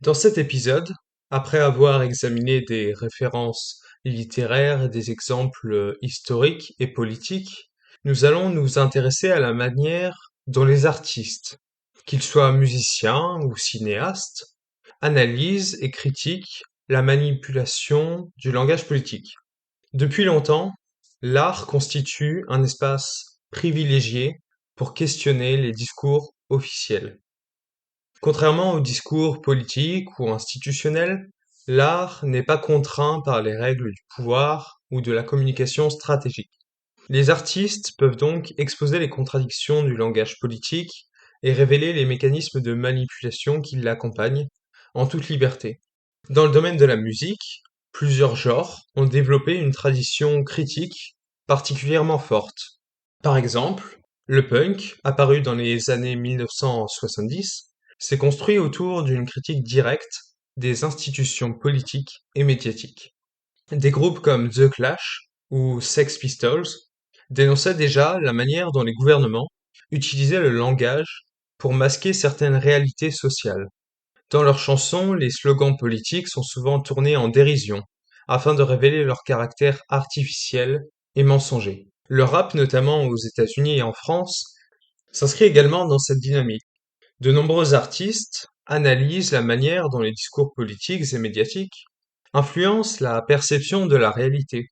Dans cet épisode, après avoir examiné des références littéraires et des exemples historiques et politiques, nous allons nous intéresser à la manière dont les artistes, qu'ils soient musiciens ou cinéastes, analysent et critiquent la manipulation du langage politique. Depuis longtemps, l'art constitue un espace privilégié pour questionner les discours officiels. Contrairement au discours politique ou institutionnel, l'art n'est pas contraint par les règles du pouvoir ou de la communication stratégique. Les artistes peuvent donc exposer les contradictions du langage politique et révéler les mécanismes de manipulation qui l'accompagnent, en toute liberté. Dans le domaine de la musique, plusieurs genres ont développé une tradition critique particulièrement forte. Par exemple, le punk, apparu dans les années 1970, s'est construit autour d'une critique directe des institutions politiques et médiatiques. Des groupes comme The Clash ou Sex Pistols dénonçaient déjà la manière dont les gouvernements utilisaient le langage pour masquer certaines réalités sociales. Dans leurs chansons, les slogans politiques sont souvent tournés en dérision, afin de révéler leur caractère artificiel et mensonger. Le rap, notamment aux États-Unis et en France, s'inscrit également dans cette dynamique. De nombreux artistes analysent la manière dont les discours politiques et médiatiques influencent la perception de la réalité.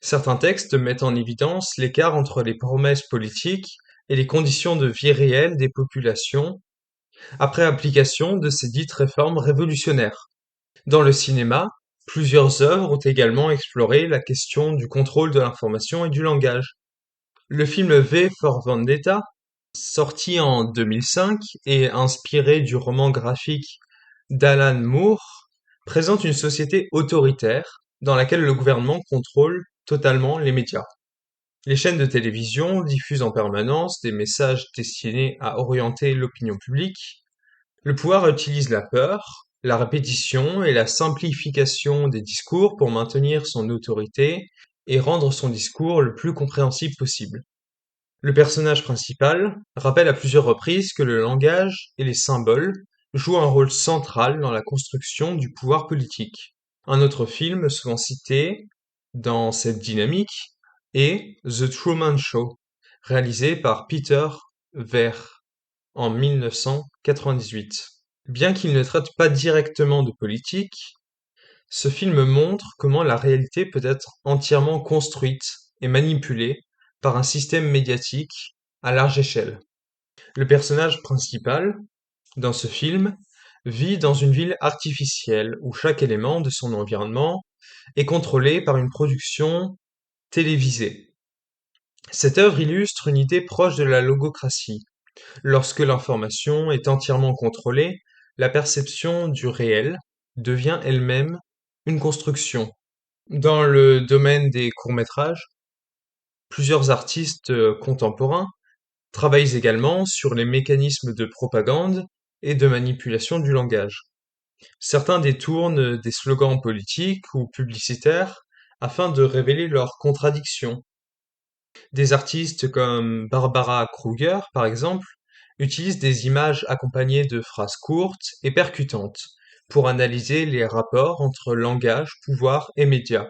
Certains textes mettent en évidence l'écart entre les promesses politiques et les conditions de vie réelles des populations après application de ces dites réformes révolutionnaires. Dans le cinéma, plusieurs œuvres ont également exploré la question du contrôle de l'information et du langage. Le film V for Vendetta, sorti en 2005 et inspiré du roman graphique d'Alan Moore, présente une société autoritaire dans laquelle le gouvernement contrôle totalement les médias. Les chaînes de télévision diffusent en permanence des messages destinés à orienter l'opinion publique. Le pouvoir utilise la peur, la répétition et la simplification des discours pour maintenir son autorité et rendre son discours le plus compréhensible possible. Le personnage principal rappelle à plusieurs reprises que le langage et les symboles jouent un rôle central dans la construction du pouvoir politique. Un autre film souvent cité dans cette dynamique est The Truman Show, réalisé par Peter Weir en 1998. Bien qu'il ne traite pas directement de politique, ce film montre comment la réalité peut être entièrement construite et manipulée par un système médiatique à large échelle. Le personnage principal, dans ce film, vit dans une ville artificielle où chaque élément de son environnement est contrôlé par une production télévisée. Cette œuvre illustre une idée proche de la logocratie. Lorsque l'information est entièrement contrôlée, la perception du réel devient elle-même une construction. Dans le domaine des courts-métrages, plusieurs artistes contemporains travaillent également sur les mécanismes de propagande et de manipulation du langage. Certains détournent des slogans politiques ou publicitaires afin de révéler leurs contradictions. Des artistes comme Barbara Kruger, par exemple, utilisent des images accompagnées de phrases courtes et percutantes pour analyser les rapports entre langage, pouvoir et médias.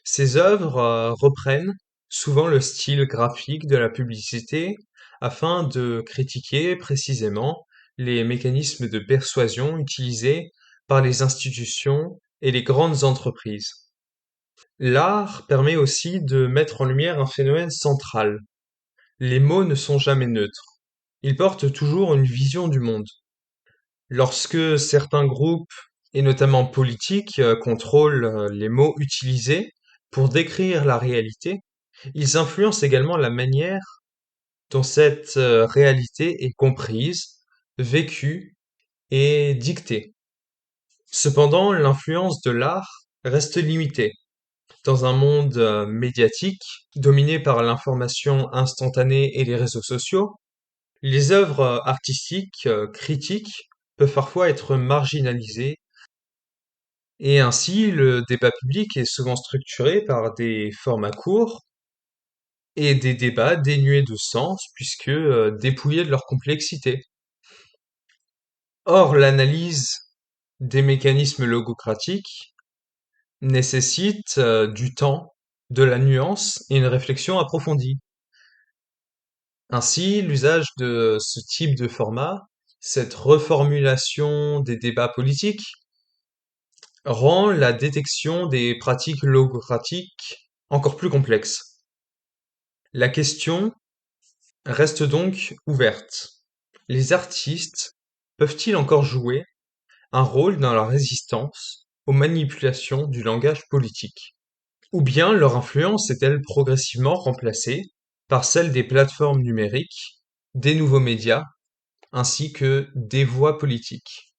Ces œuvres reprennent souvent le style graphique de la publicité afin de critiquer précisément les mécanismes de persuasion utilisés par les institutions et les grandes entreprises. L'art permet aussi de mettre en lumière un phénomène central. Les mots ne sont jamais neutres. Ils portent toujours une vision du monde. Lorsque certains groupes, et notamment politiques, contrôlent les mots utilisés pour décrire la réalité, ils influencent également la manière dont cette réalité est comprise, vécue et dictée. Cependant, l'influence de l'art reste limitée. Dans un monde médiatique, dominé par l'information instantanée et les réseaux sociaux, les œuvres artistiques critiques peuvent parfois être marginalisées et ainsi le débat public est souvent structuré par des formats courts et des débats dénués de sens puisque dépouillés de leur complexité. Or, l'analyse des mécanismes logocratiques nécessitent du temps, de la nuance et une réflexion approfondie. Ainsi, l'usage de ce type de format, cette reformulation des débats politiques, rend la détection des pratiques logocratiques encore plus complexe. La question reste donc ouverte. Les artistes peuvent-ils encore jouer un rôle dans la résistance aux manipulations du langage politique? Ou bien leur influence est-elle progressivement remplacée par celle des plateformes numériques, des nouveaux médias, ainsi que des voix politiques?